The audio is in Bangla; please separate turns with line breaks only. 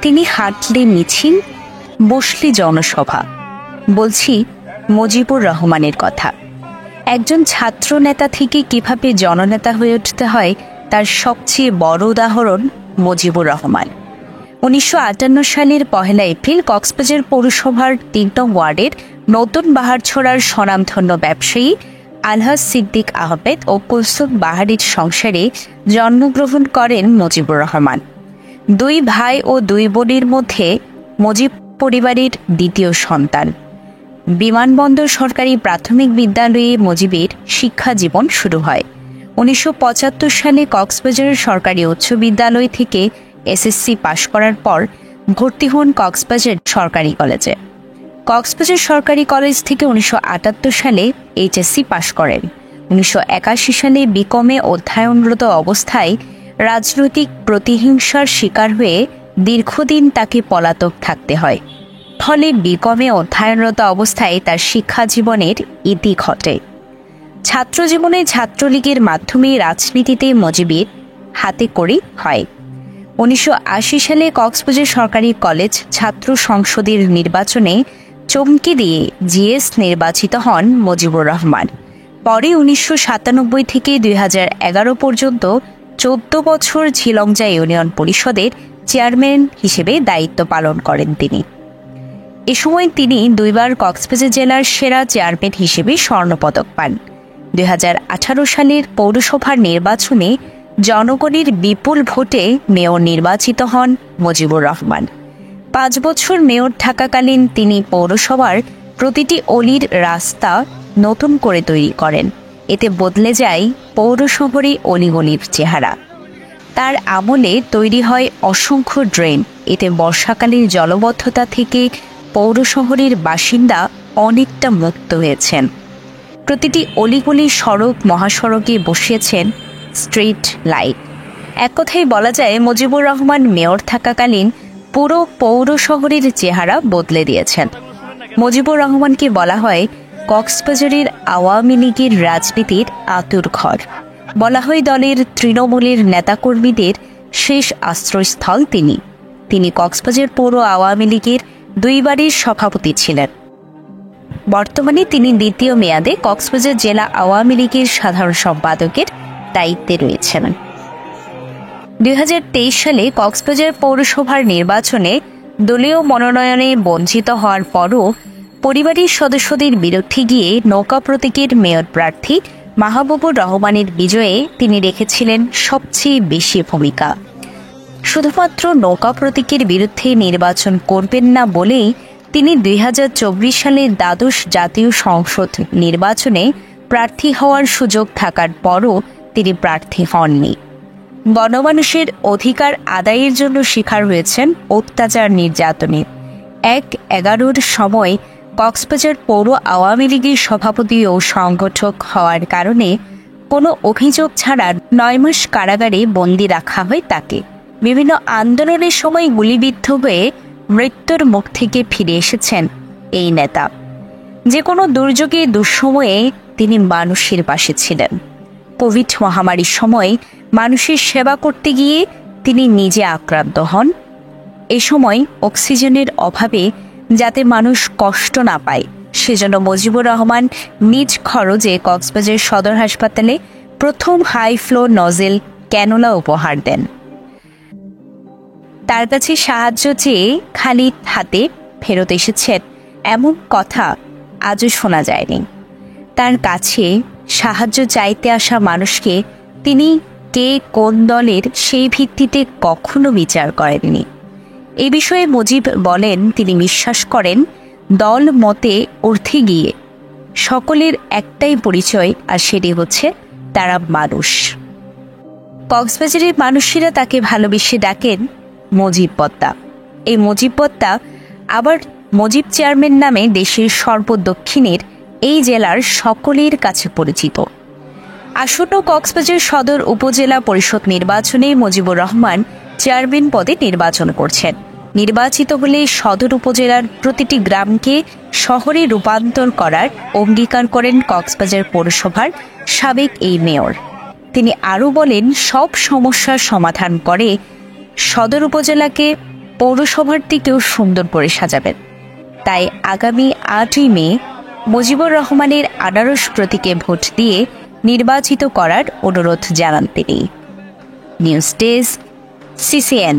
তিনি হাঁটলে মিছিল, বসলে জনসভা। বলছি মুজিবুর রহমানের কথা। একজন ছাত্র নেতা থেকে কিভাবে জননেতা হয়ে উঠতে হয় তার সবচেয়ে বড় উদাহরণ মুজিবুর রহমান। 1958 সালের 1 এপ্রিল কক্সবাজার পৌরসভার 3 নং ওয়ার্ডের নতুন বাহারছড়ার স্বনামধন্য ব্যবসায়ী আলহাজ সিদ্দিক আহমেদ ও কুলসুম বাহারির সংসারে জন্মগ্রহণ করেন মুজিবুর রহমান। 2 ভাই ও 2 বোনের মধ্যে মুজিব পরিবারের দ্বিতীয় সন্তান। বিমানবন্দর সরকারি প্রাথমিক বিদ্যালয়ে মুজিবের শিক্ষা জীবন শুরু হয়। 1975 সালে কক্সবাজার সরকারি উচ্চ বিদ্যালয় থেকে এসএসসি পাশ করার পর ভর্তি হন কক্সবাজার সরকারি কলেজে। কক্সবাজার সরকারি কলেজ থেকে 1978 সালে এইচএসসি পাশ করেন। 1981 সালে বিকমে অধ্যয়নরত অবস্থায় রাজনৈতিক প্রতিহিংসার শিকার হয়ে দীর্ঘদিন তাকে পলাতক থাকতে হয়। ফলে বিকমে অধ্যয়নরত অবস্থায় তার শিক্ষা জীবনের ইতি ঘটে। ছাত্রজীবনে ছাত্রলীগের মাধ্যমে রাজনীতিতে মুজিবের হাতে কড়ি হয়। 1980 সালে কক্সবাজার সরকারি কলেজ ছাত্র সংসদের নির্বাচনে চমকে দিয়ে জিএস নির্বাচিত হন মুজিবুর রহমান। পরে 1997 থেকে 2011 পর্যন্ত 14 বছর ঝিলংজা ইউনিয়ন পরিষদের চেয়ারম্যান হিসেবে দায়িত্ব পালন করেন তিনি। এ সময় তিনি 2 বার কক্সবাজার জেলার সেরা চেয়ারম্যান হিসেবে স্বর্ণপদক পান। 2018 সালের পৌরসভার নির্বাচনে জনগণের বিপুল ভোটে মেয়র নির্বাচিত হন মুজিবুর রহমান। 5 বছর মেয়র থাকাকালীন তিনি পৌরসভার প্রতিটি অলির রাস্তা নতুন করে তৈরি করেন। এতে বদলে যায় পৌর শহরে অলিগলির চেহারা। তার আমলে তৈরি হয় অসংখ্য ড্রেন। এতে বর্ষাকালের জলবদ্ধতা থেকে পৌর শহরের বাসিন্দা অনেকটা মুক্ত হয়েছেন। প্রতিটি অলিগলি সড়ক মহাসড়কে বসিয়েছেন স্ট্রিট লাইট। এক কথায় বলা যায় মুজিবুর রহমান মেয়র থাকাকালীন পুরো পৌর শহরের চেহারা বদলে দিয়েছেন। মুজিবুর রহমানকে বলা হয় কক্সবাজারের আওয়ামী লীগের রাজনীতির আঁতুড়ঘর। বলা হয় দলের তৃণমূলের নেতাকর্মীদের শেষ আশ্রয়স্থল তিনি। তিনি কক্সবাজার পৌর আওয়ামী লীগের 2 বারের সভাপতি ছিলেন। বর্তমানে তিনি দ্বিতীয় মেয়াদে কক্সবাজার জেলা আওয়ামী লীগের সাধারণ সম্পাদকের দায়িত্বে রয়েছেন। 2023 সালে কক্সবাজার পৌরসভার নির্বাচনে দলীয় মনোনয়নে বঞ্চিত হওয়ার পরও পরিবারের সদস্যদের বিরুদ্ধে গিয়ে নৌকা প্রতীকের মেয়র প্রার্থী মাহবুবুর রহমানের বিজয়ে তিনি রেখেছিলেন সবচেয়ে বেশি ভূমিকা। শুধুমাত্র নৌকা প্রতীকের বিরুদ্ধে নির্বাচন করবেন না বলেই তিনি 2024 সালের দ্বাদশ জাতীয় সংসদ নির্বাচনে প্রার্থী হওয়ার সুযোগ থাকার পরও তিনি প্রার্থী হননি। গণমানুষের অধিকার আদায়ের জন্য শিকার হয়েছেন অত্যাচার নির্যাতনের। 1/11 সময় কক্সবাজার পৌর আওয়ামী লীগের সভাপতি ও সংগঠক হওয়ার কারণে কোনো অভিযোগ ছাড়া 9 মাস কারাগারে বন্দী রাখা হয় তাকে। বিভিন্ন আন্দোলনের সময় গুলিবিদ্ধ হয়ে মৃত্যুর মুখ থেকে ফিরে এসেছেন এই নেতা। যে কোনো দুর্যোগে দুঃসময়ে তিনি মানুষের পাশে ছিলেন। কোভিড মহামারীর সময় মানুষের সেবা করতে গিয়ে তিনি নিজে আক্রান্ত হন। এ সময় অক্সিজেনের অভাবে যাতে মানুষ কষ্ট না পায় সেজন্য মুজিবুর রহমান নিজ খরচে কক্সবাজার সদর হাসপাতালে প্রথম হাই ফ্লো নজেল ক্যানোলা উপহার দেন। তার কাছে সাহায্য চেয়ে খালি হাতে ফেরত এসেছেন এমন কথা আজও শোনা যায়নি। তার কাছে সাহায্য চাইতে আসা মানুষকে তিনি কে কোন দলের সেই ভিত্তিতে কখনো বিচার করেননি। এ বিষয়ে মুজিব বলেন তিনি বিশ্বাস করেন দল মতে ঊর্ধ্বে গিয়ে সকলের একটাই পরিচয়, আর সেটি হচ্ছে তারা মানুষ। কক্সবাজারের মানুষেরা তাকে ভালোবেসে ডাকেন মুজিব বদ্দা। এই মুজিব বদ্দা আবার মুজিব চেয়ারম্যান নামে দেশের সর্বদক্ষিণের এই জেলার সকলের কাছে পরিচিত। আসন্ন কক্সবাজার সদর উপজেলা পরিষদ নির্বাচনে মুজিবুর রহমান চেয়ারম্যান পদে নির্বাচন করছেন। নির্বাচিত হলে সদর উপজেলার প্রতিটি গ্রামকে শহরে রূপান্তর করার অঙ্গীকার করেন কক্সবাজার পৌরসভার সাবেক এই মেয়র। তিনি আরও বলেন সব সমস্যার সমাধান করে সদর উপজেলাকে পৌরসভার দিকেও সুন্দর করে সাজাবেন। তাই আগামী 8ই মে মুজিবুর রহমানের আনারস প্রতীকে ভোট দিয়ে নির্বাচিত করার অনুরোধ জানান তিনি। News desk, CCN।